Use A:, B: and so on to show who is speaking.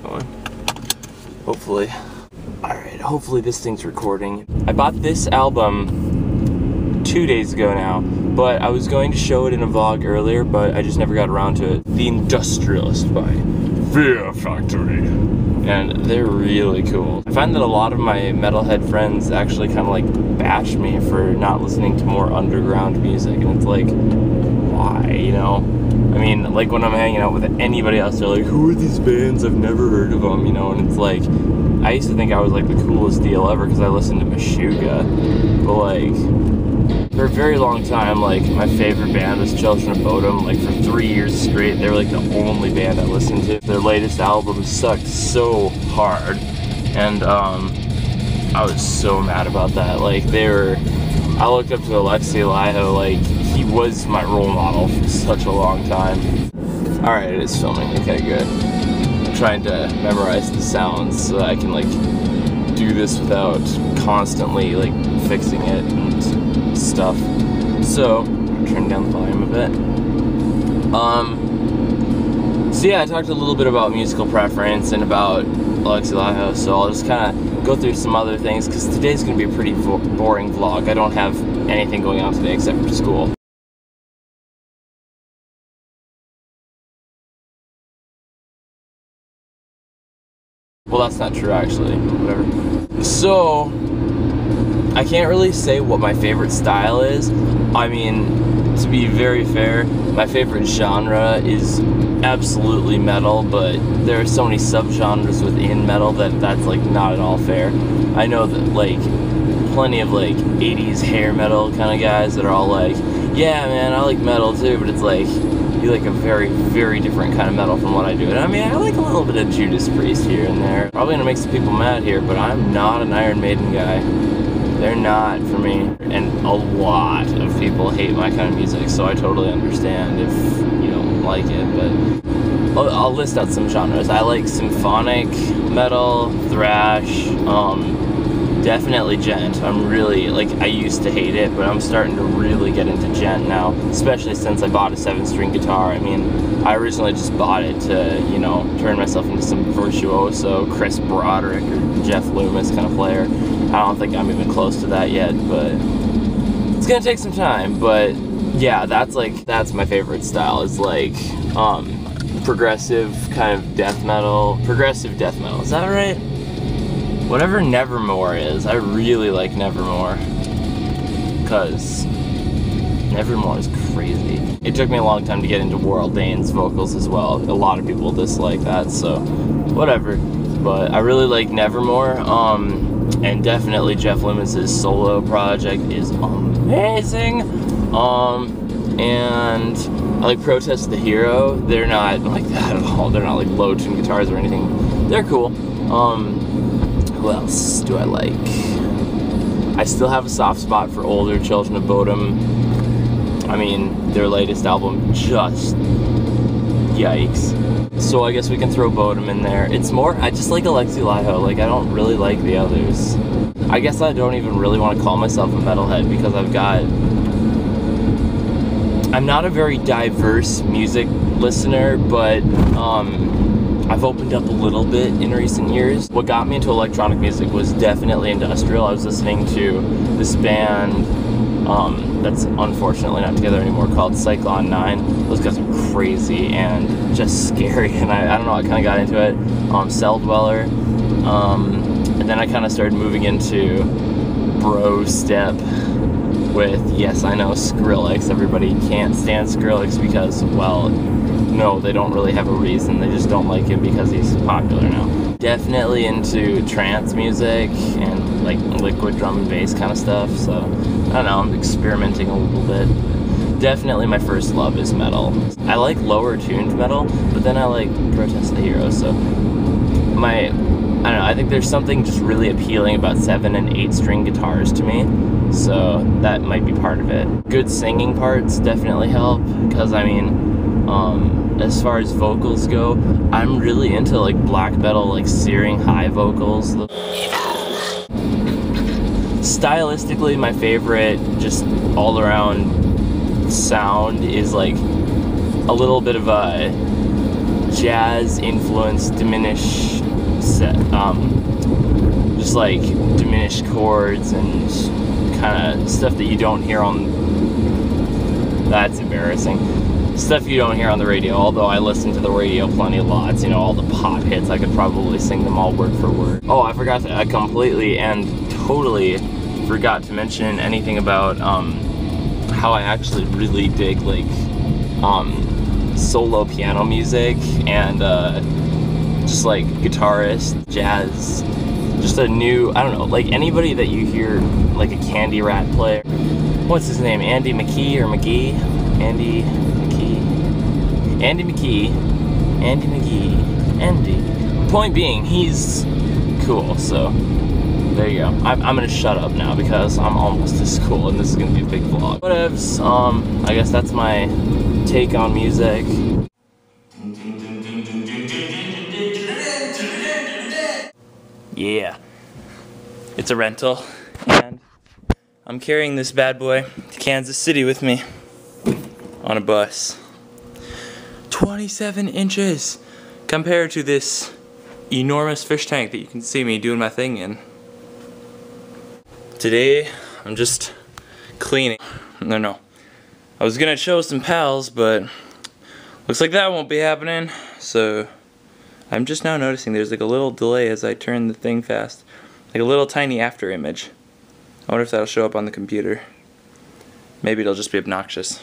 A: start going. Hopefully. Alright, hopefully this thing's recording. I bought this album 2 days ago now, but I was going to show it in a vlog earlier, but I just never got around to it. The Industrialist by Fear Factory. And they're really cool. I find that a lot of my metalhead friends actually kind of like bash me for not listening to more underground music, and it's like, why, you know? I mean, like when I'm hanging out with anybody else, they're like, who are these bands? I've never heard of them, you know? And it's like, I used to think I was like the coolest deal ever because I listened to Meshuggah, but like, for a very long time, like, my favorite band was Children of Bodom. Like, for 3 years straight, they were like the only band I listened to. Their latest album sucked so hard, and I was so mad about that. Like, I looked up to Alexi Laiho, like, he was my role model for such a long time. Alright, it is filming. Okay, good. I'm trying to memorize the sounds so that I can, like, do this without constantly, like, fixing it and stuff. So, turn down the volume a bit. So yeah, I talked a little bit about musical preference and about Alexi Laiho, so I'll just kind of go through some other things, because today's going to be a pretty boring vlog. I don't have anything going on today except for school. Well, that's not true, actually. Whatever. So, I can't really say what my favorite style is. I mean, to be very fair, my favorite genre is absolutely metal, but there are so many subgenres within metal that's like not at all fair. I know that like plenty of like 80s hair metal kind of guys that are all like, yeah man, I like metal too, but it's like, you like a very, very different kind of metal from what I do. And I mean, I like a little bit of Judas Priest here and there. Probably gonna make some people mad here, but I'm not an Iron Maiden guy. They're not for me. And a lot of people hate my kind of music, so I totally understand if you don't like it, but I'll list out some genres. I like symphonic metal, thrash, definitely gent. I'm really, like, I used to hate it, but I'm starting to really get into gent now, especially since I bought a 7-string guitar. I mean, I originally just bought it to, you know, turn myself into some virtuoso, Chris Broderick or Jeff Loomis kind of player. I don't think I'm even close to that yet, but it's gonna take some time. But yeah, that's my favorite style. It's like, progressive kind of death metal. Progressive death metal, is that right? Whatever Nevermore is, I really like Nevermore, because Nevermore is crazy. It took me a long time to get into Warrell Dane's vocals as well. A lot of people dislike that, so whatever. But I really like Nevermore, and definitely Jeff Loomis's solo project is amazing. And I like Protest the Hero. They're not like that at all. They're not like low-tuned guitars or anything. They're cool. Who else do I like? I still have a soft spot for older Children of Bodom. I mean, their latest album just, yikes. So I guess we can throw Bodom in there. It's more, I just like Alexi Laiho. Like, I don't really like the others. I guess I don't even really want to call myself a metalhead, because I'm not a very diverse music listener, but I've opened up a little bit in recent years. What got me into electronic music was definitely industrial. I was listening to this band that's unfortunately not together anymore called Cyclone 9. Those guys are crazy and just scary, and I don't know, I kind of got into it. Cell Dweller, and then I kind of started moving into bro step with, yes, I know, Skrillex. Everybody can't stand Skrillex because, well, no, they don't really have a reason. They just don't like him because he's popular now. Definitely into trance music and like liquid drum and bass kind of stuff. So I don't know, I'm experimenting a little bit. Definitely my first love is metal. I like lower tuned metal, but then I like Protest the Hero. So I don't know, I think there's something just really appealing about 7- and 8-string guitars to me. So that might be part of it. Good singing parts definitely help, because I mean, as far as vocals go, I'm really into like black metal, like searing high vocals. Stylistically, my favorite just all around sound is like a little bit of a jazz influenced diminished set, just like diminished chords and kind of stuff that you don't hear on, that's embarrassing, stuff you don't hear on the radio, although I listen to the radio plenty lots, you know, all the pop hits, I could probably sing them all word for word. Oh, I forgot to, I completely and totally forgot to mention anything about how I actually really dig like solo piano music and just like guitarist, jazz, just a new, I don't know, like anybody that you hear like a Candy Rat player, what's his name, Andy McKee or McGee? Andy McGee. Point being, he's cool, so there you go. I'm gonna shut up now because I'm almost as cool and this is gonna be a big vlog. Whatevs, I guess that's my take on music. Yeah, it's a rental and I'm carrying this bad boy to Kansas City with me on a bus. 27 inches compared to this enormous fish tank that you can see me doing my thing in. Today, I'm just cleaning. No. I was gonna show some pals, but looks like that won't be happening. So, I'm just now noticing there's like a little delay as I turn the thing fast. Like a little tiny after image. I wonder if that'll show up on the computer. Maybe it'll just be obnoxious.